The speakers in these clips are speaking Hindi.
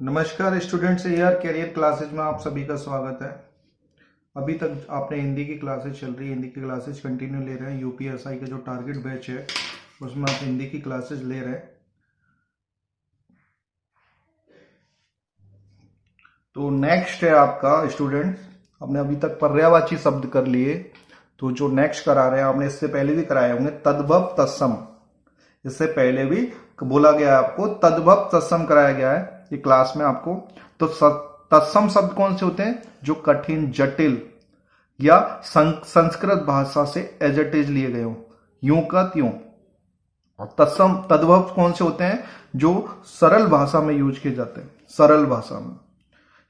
नमस्कार स्टूडेंट्स, एआर कैरियर क्लासेज में आप सभी का स्वागत है। अभी तक आपने हिंदी की क्लासेज चल रही है, हिंदी की क्लासेज कंटिन्यू ले रहे हैं। यूपीएसआई का जो टारगेट बैच है उसमें आप हिंदी की क्लासेज ले रहे हैं। तो नेक्स्ट है आपका स्टूडेंट्स, आपने अभी तक पर्यायवाची शब्द कर लिए, तो जो नेक्स्ट करा रहे हैं आपने इससे पहले भी कराए होंगे तद्भव तत्सम। इससे पहले भी बोला गया है आपको, तद्भव तत्सम कराया गया है ये क्लास में आपको। तो तत्सम शब्द कौन से होते हैं? जो कठिन, जटिल या संस्कृत भाषा से एज इट इज लिए गए हो, यूं का त्यों। और तत्सम तद्भव कौन से होते हैं? जो सरल भाषा में यूज किए जाते हैं, सरल भाषा में,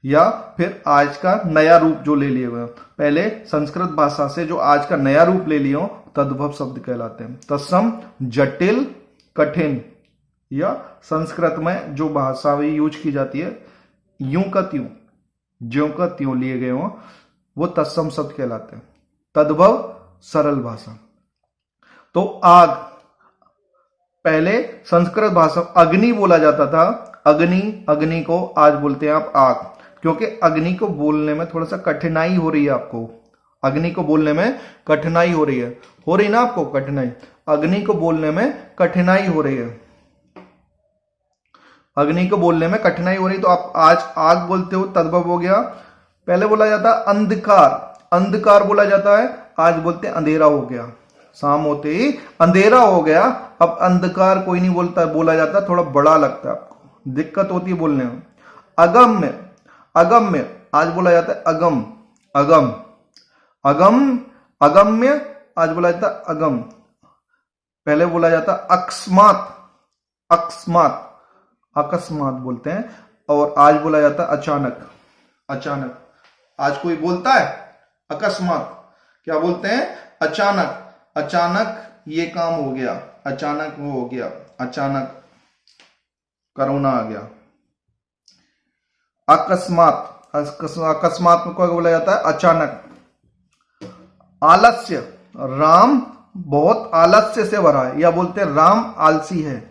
या फिर आज का नया रूप जो ले लिए हुए, पहले संस्कृत भाषा से जो आज का नया रूप ले लिए हो, तद्भव शब्द कहलाते हैं। तत्सम जटिल, कठिन या संस्कृत में जो भाषा भी यूज की जाती है, यूं का त्यों, ज्यों का त्यों लिए गए हो, वो तत्सम शब्द कहलाते हैं। तद्भव सरल भाषा। तो आग, पहले संस्कृत भाषा अग्नि बोला जाता था। अग्नि को आज बोलते हैं आप आग, क्योंकि अग्नि को बोलने में थोड़ा सा कठिनाई हो रही है आपको। अग्नि को बोलने में कठिनाई हो रही ना आपको कठिनाई। अग्नि को बोलने में कठिनाई हो रही है, अग्नि को बोलने में कठिनाई हो रही, तो आप आज आग बोलते हो, तद्भव हो गया। पहले बोला जाता है अंधकार, अंधकार बोला जाता है, आज बोलते हैं अंधेरा हो गया। शाम होते ही अंधेरा हो गया, अब अंधकार कोई नहीं बोलता, बोला जाता है, थोड़ा बड़ा लगता है आपको, दिक्कत होती है बोलने में। अगम्य, अगम्य आज बोला जाता है अगम, अगम, अगम, अगम्य आज बोला जाता है अगम। पहले बोला जाता अकस्मात, अकस्मात, अकस्मात बोलते हैं। और आज बोला जाता है अचानक, अचानक। आज कोई बोलता है अकस्मात, क्या बोलते हैं? अचानक, अचानक ये काम हो गया, अचानक वो हो गया, अचानक कोरोना आ गया। अकस्मात, अकस्मात में को बोला जाता है अचानक। आलस्य, राम बहुत आलस्य से भरा है, या बोलते हैं राम आलसी है,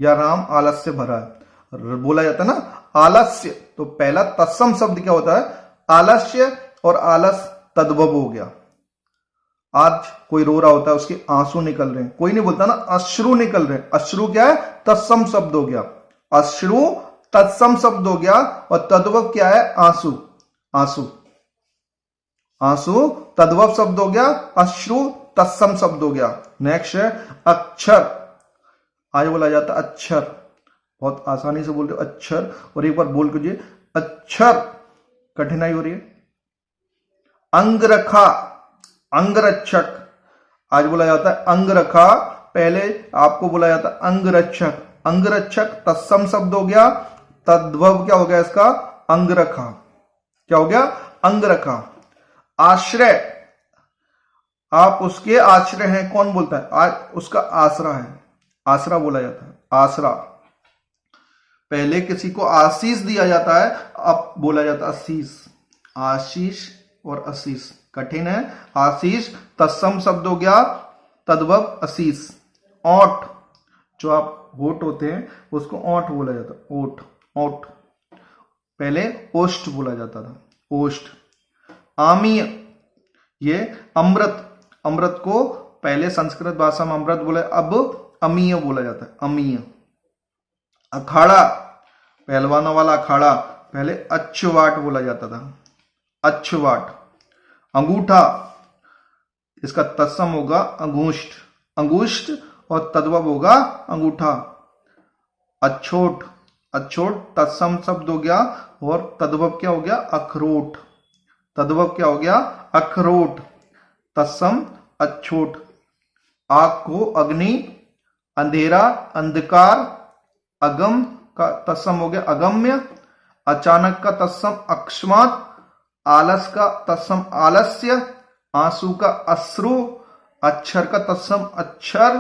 या राम आलस्य भरा है, बोला जाता है ना आलस्य। तो पहला तत्सम शब्द क्या होता है? आलस्य, और आलस तद्भव हो गया। आज कोई रो रहा होता है, उसके आंसू निकल रहे हैं, कोई नहीं बोलता ना अश्रु निकल रहे हैं। अश्रु क्या है? तत्सम शब्द हो गया, अश्रु तत्सम शब्द हो गया। और तद्भव क्या है? आंसू, आंसू, आंसू तद्भव शब्द हो गया, अश्रु तत्सम शब्द हो गया। नेक्स्ट है अक्षर, आज बोला जाता है अक्षर, बहुत आसानी से बोलते हो अक्षर, और एक बार बोल कीजिए अक्षर, कठिनाई हो रही है। अंगरखा, अंगरक्षक आज बोला जाता है अंगरखा, पहले आपको बोला जाता है अंगरक्षक। अंगरक्षक तत्सम शब्द हो गया, तद्भव क्या हो गया इसका? अंगरखा। क्या हो गया? अंगरखा। आश्रय, आप उसके आश्रय हैं, कौन बोलता है? आज उसका आसरा है, आसरा बोला जाता है, आसरा। पहले किसी को आशीष दिया जाता है, अब बोला जाता है आशीष। आशीष और आशीष कठिन है। आशीष तत्सम शब्द हो गया, तद्भव आशीष। ओठ, जो आप होठ होते हैं उसको ओठ बोला जाता है, ओठ, ओठ। पहले ओष्ठ बोला जाता था, ओष्ठ। आमीय, ये अमृत, अमृत को पहले संस्कृत भाषा में अमृत बोला, अब अमीय बोला जाता है, अमीय। अखाड़ा, पहलवानों वाला अखाड़ा, पहले अच्छवाट बोला जाता था, अच्छवाट। अंगूठा, इसका तत्सम होगा अंगुष्ठ, अंगुष्ठ, और तद्भव होगा अंगूठा। अछोट, अछोट तत्सम शब्द हो गया, और तद्भव क्या हो गया? अखरोट, तद्भव क्या हो गया? अखरोट, तत्सम अछोट। आग को अग्नि, अंधेरा अंधकार, अगम का तत्सम हो गया अगम्य, अचानक का तत्सम अकस्मात, आलस का तत्सम आलस्य, आंसू का अश्रु, अक्षर का तत्सम अक्षर,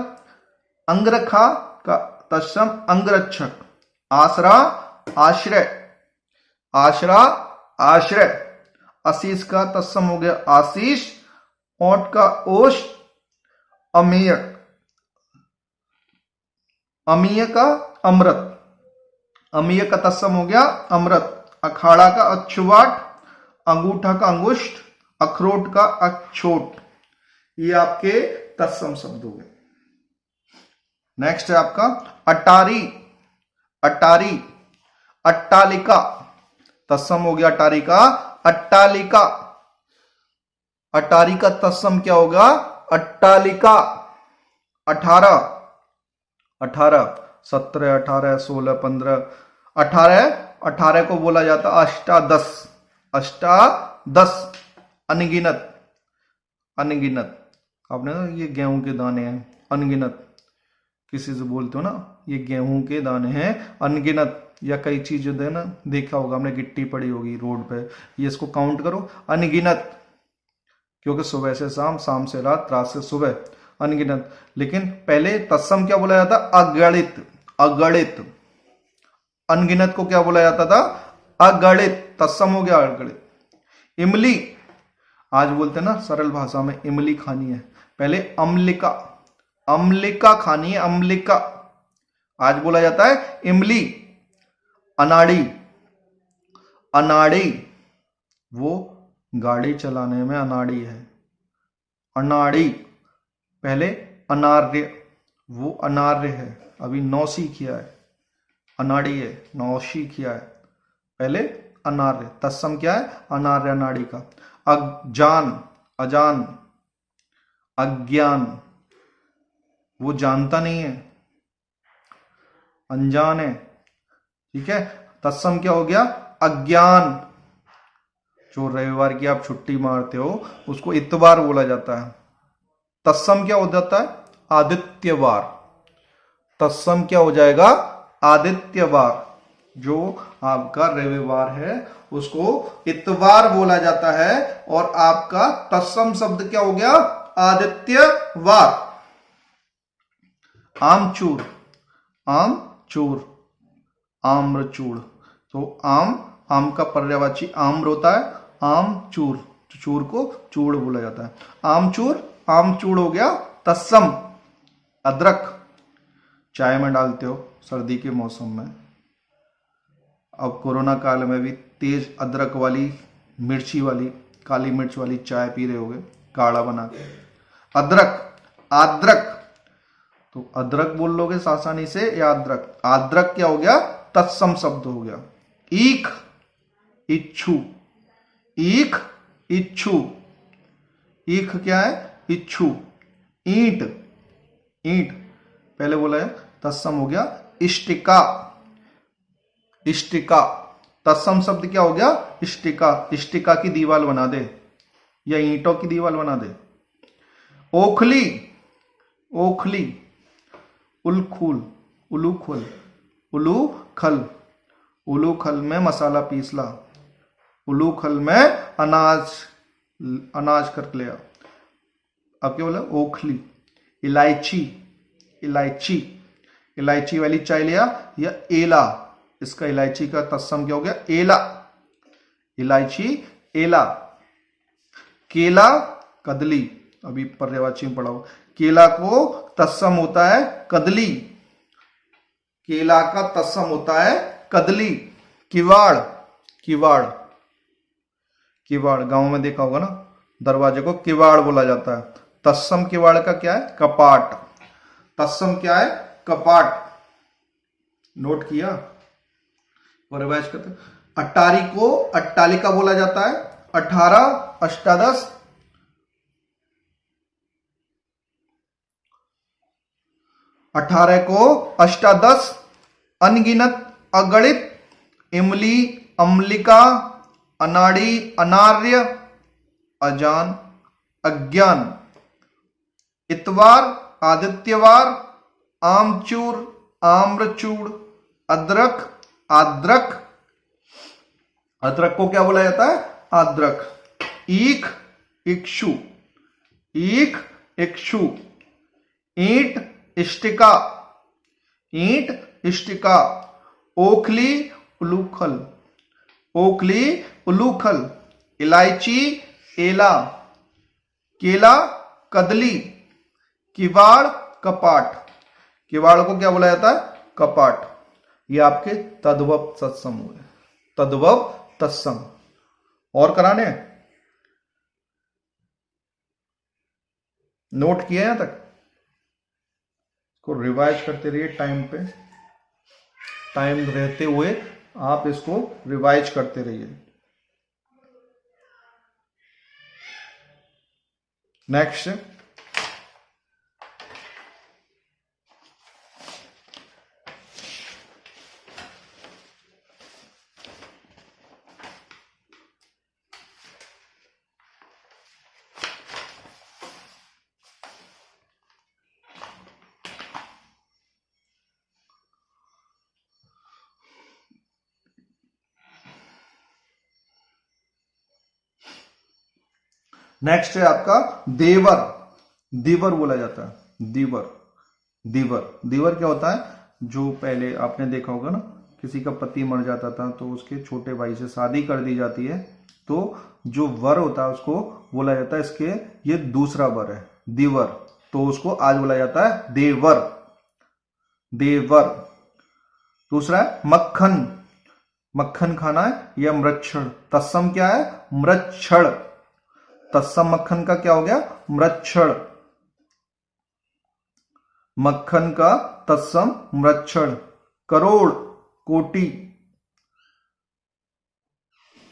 अंगरखा का तत्सम अंगरक्षक। आसरा, आश्रय, आश्रा, आश्रय। आशीष का तत्सम हो गया आशीष, ओठ का ओष, अमीय, अमीय का अमृत। अमीय का तत्सम हो गया अमृत, अखाड़ा का अक्षुवाट, अंगूठा का अंगुष्ठ, अखरोट का अक्षोट। ये आपके तत्सम शब्द हो गए। नेक्स्ट है आपका अटारी, अटारी, अट्टालिका, तत्सम हो गया अटारी का अट्टालिका। अटारी का तत्सम क्या होगा? अट्टालिका। 18, 18, 17, 18, 16, 15, 18, 18 को बोला जाता अष्टादश, अष्टादश, अनगिनत, अनगिनत। आपने ना ये गेहूं के दाने हैं, अनगिनत किसी से बोलते हो ना, ये गेहूं के दाने हैं अनगिनत। या कई चीजें देना देखा होगा हमने, गिट्टी पड़ी होगी रोड पे, ये इसको काउंट करो, अनगिनत। क्योंकि सुबह से शाम, शाम से रात, रात से सुबह, अनगिनत। लेकिन पहले तत्सम क्या बोला जाता? अगणित, अगणित। अनगिनत को क्या बोला जाता था? अगणित। तत्सम हो गया अगणित। इमली, आज बोलते ना सरल भाषा में, इमली खानी है, पहले अम्लिका, अम्लिका खानी है, अम्लिका। आज बोला जाता है इमली। अनाड़ी, अनाड़ी, वो गाड़ी चलाने में अनाड़ी है, अनाड़ी। पहले अनार्य, वो अनार्य है, अभी नौसी किया है, अनाड़ी है, नौशी किया है, पहले अनार्य। तत्सम क्या है? अनार्य, अनाड़ी का। अज्ञान, अजान, अज्ञान, वो जानता नहीं है, अनजान है, ठीक है। तत्सम क्या हो गया? अज्ञान। जो रविवार की आप छुट्टी मारते हो उसको इतवार बोला जाता है। तत्सम क्या हो जाता है? आदित्यवार। तत्सम क्या हो जाएगा? आदित्यवार। जो आपका रविवार है उसको इतवार बोला जाता है, और आपका तत्सम शब्द क्या हो गया? आदित्यवार। आमचूर, आमचूर, आम्रचूड़। तो आम, आम का पर्यायवाची आम्र होता है, आमचूर, चूर को चूड़ बोला जाता है। आमचूर, आमचूड़ हो गया तत्सम। अदरक, चाय में डालते हो सर्दी के मौसम में, अब कोरोना काल में भी तेज अदरक वाली, मिर्ची वाली, काली मिर्च वाली चाय पी रहे होगे काढ़ा बना के। अदरक, आद्रक, तो अदरक बोल लोगे आसानी से, या अदरक। आद्रक क्या हो गया? तत्सम शब्द हो गया। ईख, इच्छु, ईख, इच्छु, ईख क्या है? इच्छु। ईंट, ईंट, पहले बोला है तत्सम हो गया इष्टिका, इष्टिका। तत्सम शब्द क्या हो गया? इष्टिका। इष्टिका की दीवार बना दे, या ईंटों की दीवार बना दे। ओखली, ओखली, उलखुल, उलूखुल, उलूखल, उलूखल में मसाला पीसला, उलूखल में अनाज, अनाज कर लिया। अब क्या बोला? ओखली। इलायची, इलायची, इलायची वाली चाय लिया, या एला, इसका इलायची का तत्सम क्या हो गया? एला, इलायची, एला। केला, कदली, अभी पर्यायवाची में पढ़ा हो, केला को तत्सम होता है कदली, केला का तत्सम होता है कदली। किवाड़, किवाड़, किवाड़, गांव में देखा होगा ना, दरवाजे को किवाड़ बोला जाता है। तत्सम किवाड़ का क्या है? कपाट। तत्सम क्या है? कपाट। नोट किया? और रिवाइज करते। अटारी को अट्टालिका बोला जाता है। 18, अष्टादश, 18 को अष्टादश, अनगिनत, अगणित, इमली, अम्लिका, अनाड़ी, अनार्य, अजान, अज्ञान, इतवार, आदित्यवार, आमचूर, आम्रचूड़, अदरक, आद्रक, अदरक को क्या बोला जाता है? आद्रक। ईख, इक्षु, ईख, इक्षु। ईंट, इष्टिका, ईंट, इष्टिका। ओखली, उलूखल, ओखली, उलूखल। इलायची, एला। केला, कदली। किवाड़, कपाट, किवाड़ को क्या बोला जाता है? कपाट। ये आपके तद्भव तत्सम हुए, तद्भव तत्सम। और कराने हैं? नोट किया यहां तक? को रिवाइज करते रहिए टाइम पे, टाइम रहते हुए आप इसको रिवाइज करते रहिए। नेक्स्ट, नेक्स्ट है आपका देवर। दीवर बोला जाता है, दीवर। दीवर, दीवर क्या होता है? जो पहले आपने देखा होगा ना, किसी का पति मर जाता था तो उसके छोटे भाई से शादी कर दी जाती है, तो जो वर होता है उसको बोला जाता है इसके ये दूसरा वर है, दीवर, तो उसको आज बोला जाता है देवर, देवर। दूसरा है मक्खन। मक्खन खाना है या मृच्छण। तत्सम क्या है? मृच्छण। तत्सम मक्खन का क्या हो गया? मृच्छण। मक्खन का तत्सम मृच्छण। करोड़, कोटि,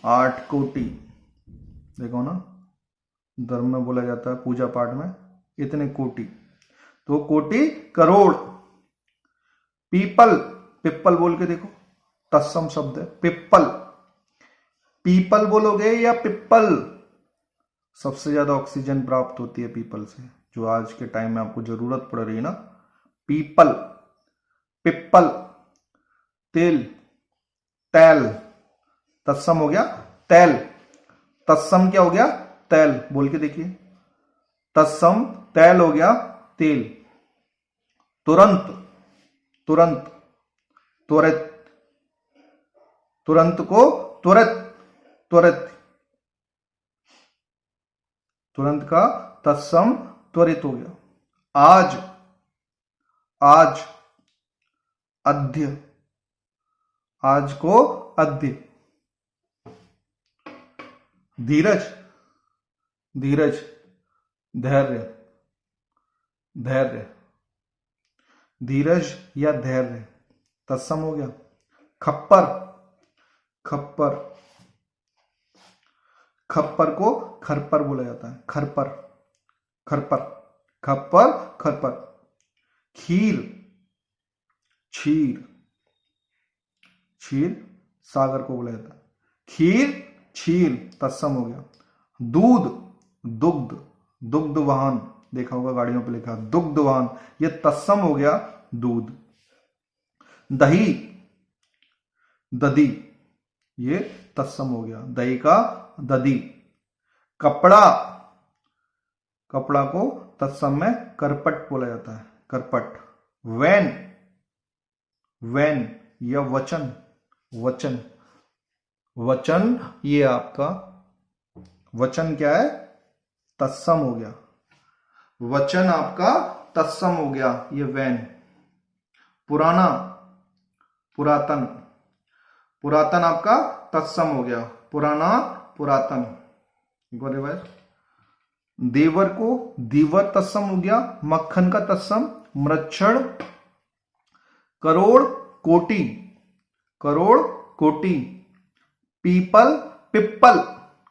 8 कोटि। देखो ना, धर्म में बोला जाता है, पूजा पाठ में, इतने कोटि, तो कोटि, करोड़। पीपल, पिप्पल बोल के देखो, तत्सम शब्द है पिप्पल। पीपल बोलोगे या पिप्पल? सबसे ज्यादा ऑक्सीजन प्राप्त होती है पीपल से, जो आज के टाइम में आपको जरूरत पड़ रही है ना। पीपल, पिप्पल। तेल, तैल, तत्सम हो गया तैल। तत्सम क्या हो गया? तैल। बोल के देखिए, तत्सम तैल हो गया तेल। तुरंत, तुरंत, त्वरित। तुरंत को त्वरित, त्वरित। तुरंत का तत्सम त्वरित हो गया। आज, आज। अद्य, आज को अद्य। धीरज, धीरज, धैर्य, धैर्य। धीरज या धैर्य, तत्सम हो गया। खप्पर, खप्पर। खप्पर को खरपर बोला जाता है, खरपर, खरपर, खप्पर, खरपर। खीर, क्षीर, क्षीर, सागर को बोला जाता है। खीर, क्षीर, तत्सम हो गया। दूध, दुग्ध, दुग्ध वाहन, देखा होगा गाड़ियों पे लिखा दुग्ध वाहन, ये तत्सम हो गया दूध। दही, दधी, ये तत्सम हो गया, दही का दधी। कपड़ा, कपड़ा को तत्सम में करपट बोला जाता है, करपट। वैन, वैन या वचन, वचन, वचन, ये आपका वचन क्या है? तत्सम हो गया। वचन आपका तत्सम हो गया, ये वैन। पुराना, पुरातन, पुरातन आपका तत्सम हो गया, पुराना, पुरातन। देवर को दीवर तत्सम हो गया, मक्खन का तत्सम मृच्छण। करोड़, कोटि, करोड़, कोटि। पीपल, पिप्पल,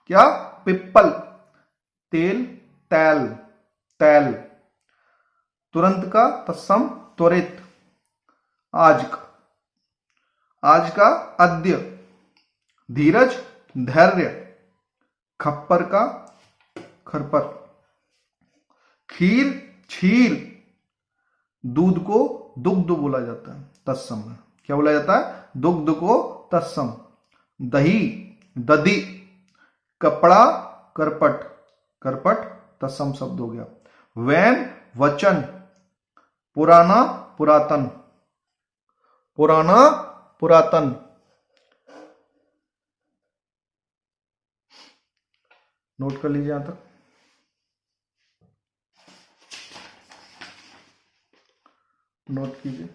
क्या? पिप्पल। तेल, तैल, तैल। तुरंत का तत्सम त्वरित। आज का, आज का अद्य। धीरज, धैर्य। खप्पर का खरपर। खीर, क्षीर। दूध को दुग्ध बोला जाता है, तत्सम में क्या बोला जाता है? दुग्ध को तत्सम। दही, दधी। कपड़ा, करपट, करपट, तत्सम शब्द हो गया। वैन, वचन। पुराना, पुरातन, पुराना, पुरातन। नोट कर लीजिए यहां तक। नोट कीजिए।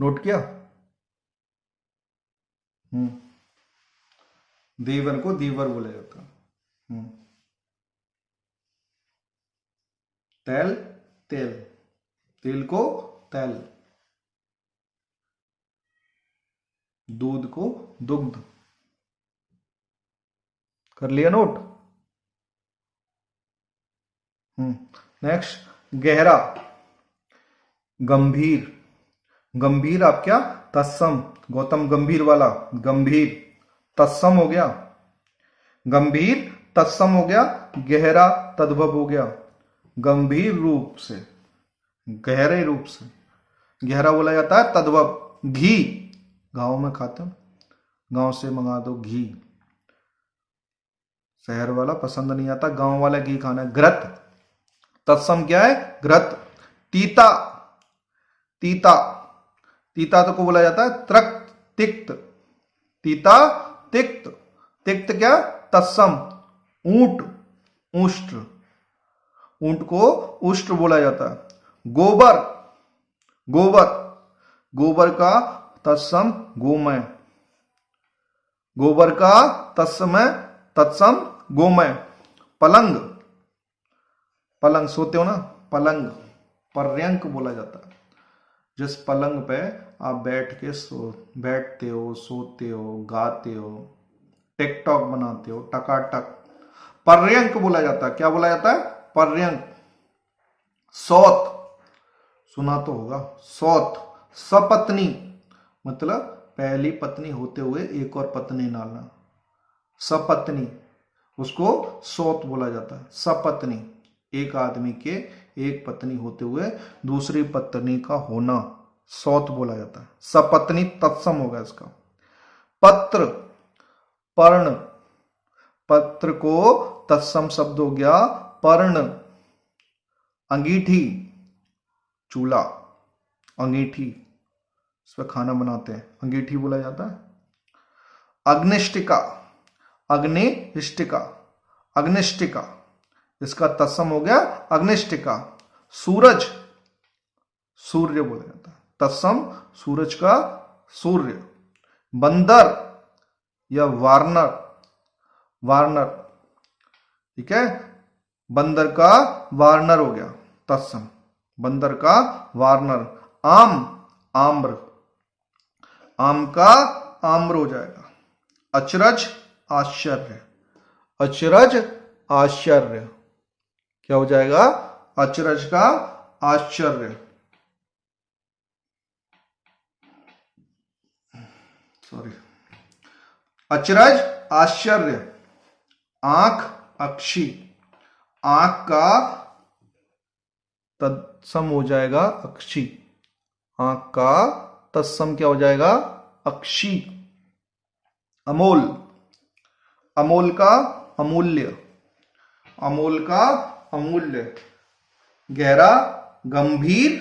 नोट किया? देवर को देवर बोला जाता है। तेल तेल, तेल को तेल, दूध को दुग्ध। कर लिया नोट? नेक्स्ट, गहरा, गंभीर। गंभीर आप क्या? तत्सम, गौतम गंभीर वाला गंभीर, तत्सम हो गया। गंभीर तत्सम हो गया, गहरा तद्भव हो गया। गंभीर रूप से, गहरे रूप से, गहरा बोला जाता है तद्भव। घी, गांव में खाते हो, गांव से मंगा दो घी, शहर वाला पसंद नहीं आता, गांव वाला घी खाना है। घृत, तत्सम क्या है? घृत। तीता, तीता, तीता तो को बोला जाता है त्रक्त, तिक्त, तीता तिक्त, तिक्त क्या? तत्सम। ऊंट, उष्ट्र, ऊंट को उष्ट्र बोला जाता है। गोबर, गोबर, गोबर का तत्सम गोमय, गोबर का तत्सम गोमय। पलंग, पलंग सोते हो ना, पलंग, पर्यंक बोला जाता है। जिस पलंग पे आप बैठ के बैठते हो, सोते हो, गाते हो, टिकटॉक बनाते हो, टकाटक, पर्यंक बोला जाता है। क्या बोला जाता है? पर्यंक। सौत, सुना तो होगा, सौत। सपत्नी मतलब पहली पत्नी होते हुए एक और पत्नी नाना, सपत्नी, उसको सौत बोला जाता है। सपत्नी, एक आदमी के एक पत्नी होते हुए दूसरी पत्नी का होना सौत बोला जाता है। सपत्नी तत्सम होगा इसका। पत्र, पर्ण, पत्र को तत्सम शब्द हो गया पर्ण। अंगीठी, चूल्हा, अंगीठी, इस पर खाना बनाते हैं, अंगीठी बोला जाता है। अग्निष्टिका, अग्निष्टिका, अग्निष्टिका, इसका तत्सम हो गया अग्निष्टिका। सूरज, सूर्य बोला जाता है, तत्सम सूरज का सूर्य। बंदर या वार्नर, वार्नर, ठीक है, बंदर का वार्नर हो गया तत्सम, बंदर का वार्नर। आम, आम्र, आम का आम्र हो जाएगा। अचरज, आश्चर्य, अचरज आश्चर्य, क्या हो जाएगा? अचरज का आश्चर्य। सॉरी, अचरज आश्चर्य। आंख, अक्षी, आंख का तत्सम हो जाएगा अक्षी, आंख का तत्सम क्या हो जाएगा? अक्षी। अमोल, अमोल का अमूल्य, अमोल का अमूल्य। गहरा, गंभीर,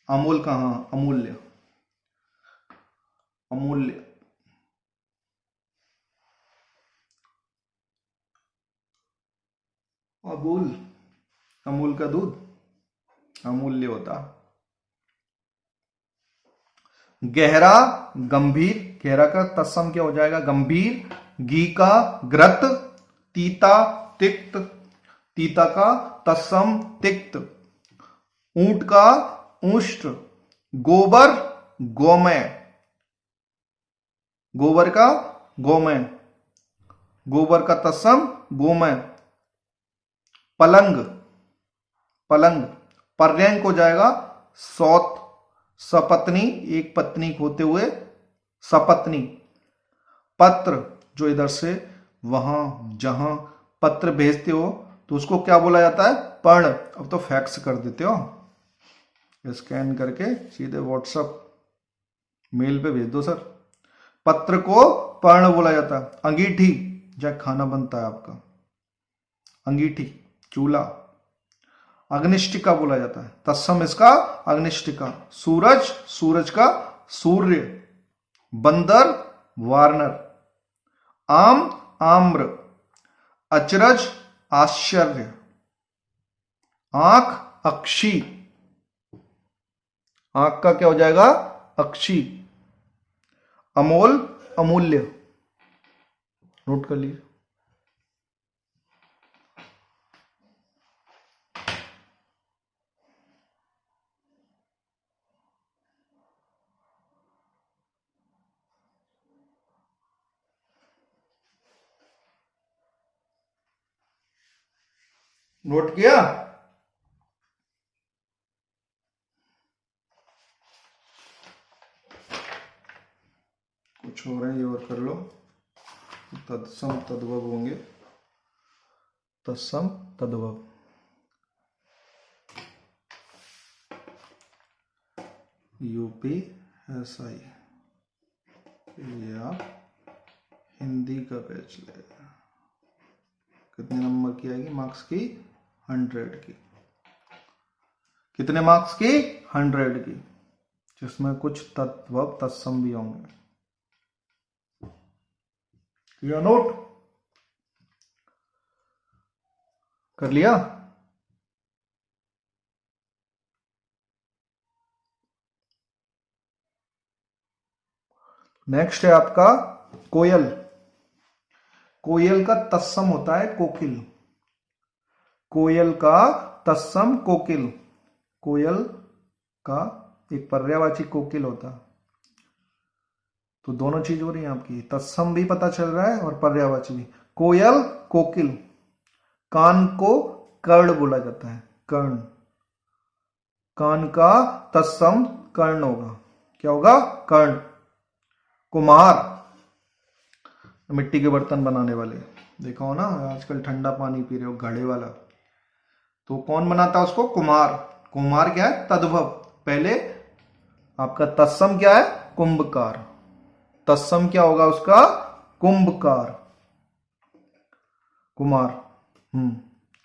अमोल का, हाँ, अमूल्य, अमूल्य। अमूल, अमूल का दूध अमूल्य होता। गहरा, गंभीर, गहरा का तत्सम क्या हो जाएगा? गंभीर। घी का घृत। तीता, तिक्त, तीता का तत्सम तिक्त। ऊंट का उष्ट्र। गोबर, गोमय, गोबर का गोमय, गोबर का तत्सम गोमय। पलंग, पलंग, पर्यंक हो जाएगा सौत। सपत्नी, एक पत्नी होते हुए सपत्नी। पत्र, जो इधर से वहां जहां पत्र भेजते हो तो उसको क्या बोला जाता है? पर्ण। अब तो फैक्स कर देते हो, स्कैन करके सीधे व्हाट्सएप मेल पे भेज दो सर। पत्र को पर्ण बोला जाता है। अंगीठी, जहाँ खाना बनता है आपका, अंगीठी, चूल्हा। अग्निष्टिका बोला जाता है, तत्सम इसका अग्निष्टिका। सूरज, सूरज का सूर्य। बंदर, वार्नर। आम, आम्र। अचरज, आश्चर्य। आंख, अक्षी, आंख का क्या हो जाएगा? अक्षी। अमोल, अमूल्य। नोट कर लीजिए। नोट किया? कुछ हो रहा है, ये और कर लो। तत्सम तद्भव होंगे, तत्सम तद्भव। UPSI या हिंदी का पेज ले। कितने नंबर की आएगी? मार्क्स की 100 की। कितने मार्क्स की? 100 की, जिसमें कुछ तत्व तत्सम भी होंगे। किया नोट? कर लिया? नेक्स्ट है आपका कोयल। कोयल का तत्सम होता है कोकिल। कोयल का तत्सम कोकिल। कोयल का एक पर्यायवाची कोकिल होता। तो दोनों चीज हो रही है आपकी, तत्सम भी पता चल रहा है और पर्यायवाची भी। कोयल, कोकिल। कान को कर्ण बोला जाता है, कर्ण। कान का तत्सम कर्ण होगा। क्या होगा? कर्ण। कुम्हार, मिट्टी के बर्तन बनाने वाले, देखा हो ना आजकल ठंडा पानी पी रहे हो घड़े वाला, तो कौन बनाता है उसको? कुम्हार। कुम्हार क्या है? तद्भव। पहले आपका तत्सम क्या है? कुंभकार। तत्सम क्या होगा उसका? कुंभकार। कुम्हार।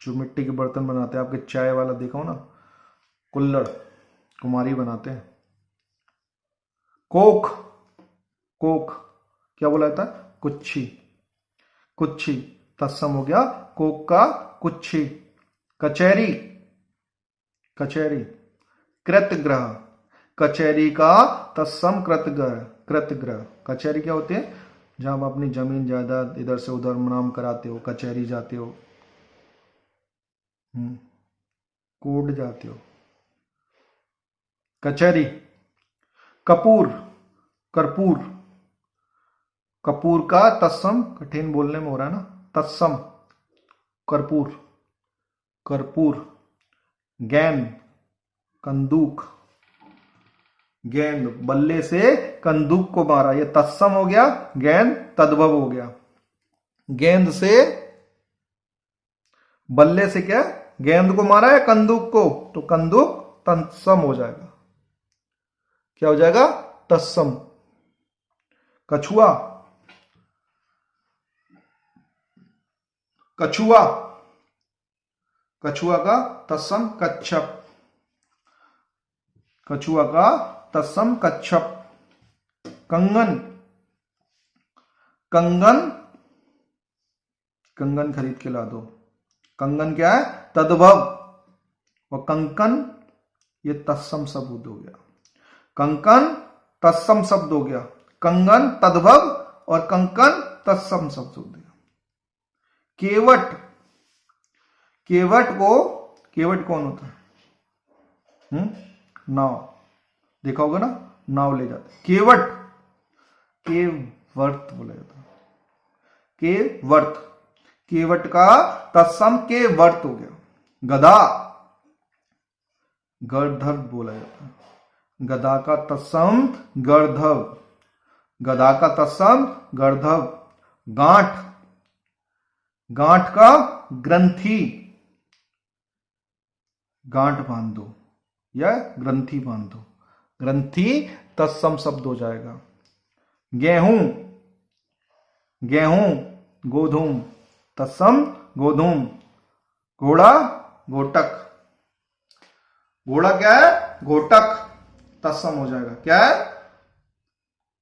जो मिट्टी के बर्तन बनाते हैं, आपके चाय वाला देखा हो ना, कुल्हड़, कुम्हारी बनाते हैं। कोख। कोख क्या बोला जाता है? कुच्छी। कुच्छी तत्सम हो गया कोक का कुच्छी। कचहरी। कचहरी। कृतग्रह। कचहरी का तत्सम कृतग्रह। कृतग्रह। कचहरी क्या होती है? जहां आप अपनी जमीन जायदाद इधर से उधर नाम कराते हो, कचहरी जाते हो, कोर्ट जाते हो। कचहरी। कपूर। कर्पूर। कपूर का तत्सम, कठिन बोलने में हो रहा है ना, तत्सम कर्पूर। कर्पूर। गेंद। कंदूक। गेंद, बल्ले से कंदूक को मारा, ये तत्सम हो गया। गेंद तद्भव हो गया। गेंद से, बल्ले से क्या? गेंद को मारा है, कंदूक को, तो कंदूक तत्सम हो जाएगा। क्या हो जाएगा? तत्सम। कछुआ। कछुआ। कछुआ का तत्सम कच्छप। कछुआ का तत्सम कच्छप। कंगन। कंगन। कंगन खरीद के ला दो। कंगन क्या है? तद्भव। और कंकन ये तत्सम शब्द हो गया। कंकन तत्सम शब्द हो गया। कंगन तद्भव और कंकन तत्सम शब्द हो गया। केवट। केवट को, केवट कौन होता है? नाव। देखा होगा ना, नाव ले जाते। केवट, केवर्त बोला जाता है। केवर्त। केवट का तत्सम केवर्त हो गया। गधा। गर्धव बोला जाता है। गधा का तत्सम गर्धव। गधा का तत्सम गर्धव। गांठ। गांठ का ग्रंथि। गांठ बांध दो या ग्रंथि बांध दो। ग्रंथि तत्सम शब्द हो जाएगा। गेहूं। गेहूं गोधूम, तत्सम गोधूम। घोड़ा घोटक। घोड़ा क्या है? घोटक, तत्सम हो जाएगा। क्या है?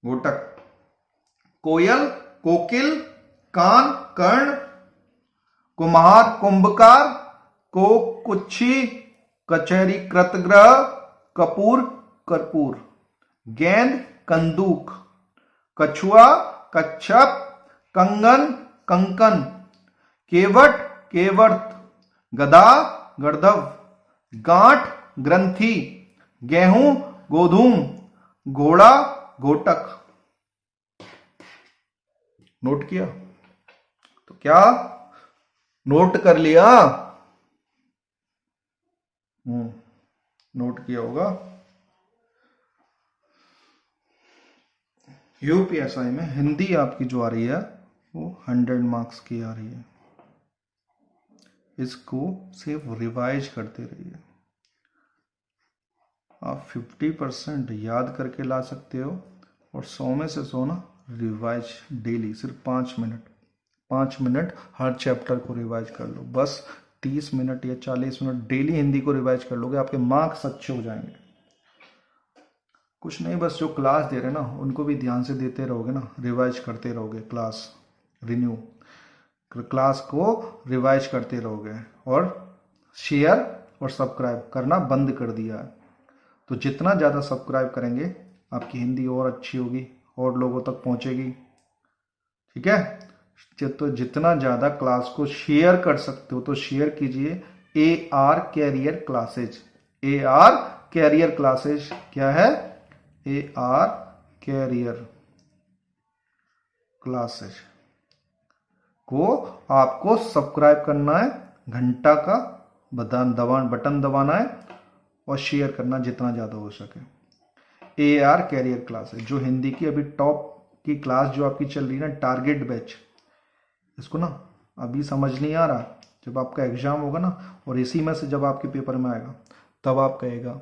घोटक। कोयल कोकिल। कान कर्ण। कुम्हार कुंभकार। कोक कुच्छी। कचहरी कृतग्रह। कपूर कर्पूर, गेंद कंदूक, कछुआ कच्छप, कंगन कंकन, केवट केवर्त, गधा गर्दभ, गांठ ग्रंथि, गेहूं गोधूम, घोड़ा घोटक। नोट किया? तो क्या नोट कर लिया? नोट किया होगा। यूपीएसआई में हिंदी आपकी जो आ रही है वो 100 मार्क्स की आ रही है। इसको सिर्फ रिवाइज करते रहिए। आप 50% याद करके ला सकते हो और 100 में से 100 ना रिवाइज डेली, सिर्फ 5 मिनट 5 मिनट हर चैप्टर को रिवाइज कर लो। बस 30 मिनट या 40 मिनट डेली हिंदी को रिवाइज कर लोगे, आपके मार्क्स अच्छे हो जाएंगे। कुछ नहीं, बस जो क्लास दे रहे हैं ना उनको भी ध्यान से देते रहोगे ना, रिवाइज करते रहोगे, क्लास रिन्यू क्लास को रिवाइज करते रहोगे और शेयर और सब्सक्राइब करना बंद कर दिया है। तो जितना ज़्यादा सब्सक्राइब करेंगे आपकी हिंदी और अच्छी होगी और लोगों तक पहुंचेगी। ठीक है? तो जितना ज़्यादा क्लास को शेयर कर सकते हो तो शेयर कीजिए। AR career classes, AR career classes क्या है? AR कैरियर क्लासेज को आपको सब्सक्राइब करना है, घंटा का बटन दबाना है और शेयर करना जितना ज़्यादा हो सके। AR कैरियर क्लासेज जो हिंदी की अभी टॉप की क्लास जो आपकी चल रही है ना, टारगेट बैच, इसको ना अभी समझ नहीं आ रहा, जब आपका एग्जाम होगा ना और इसी में से जब आपके पेपर में आएगा तब आप कहेगा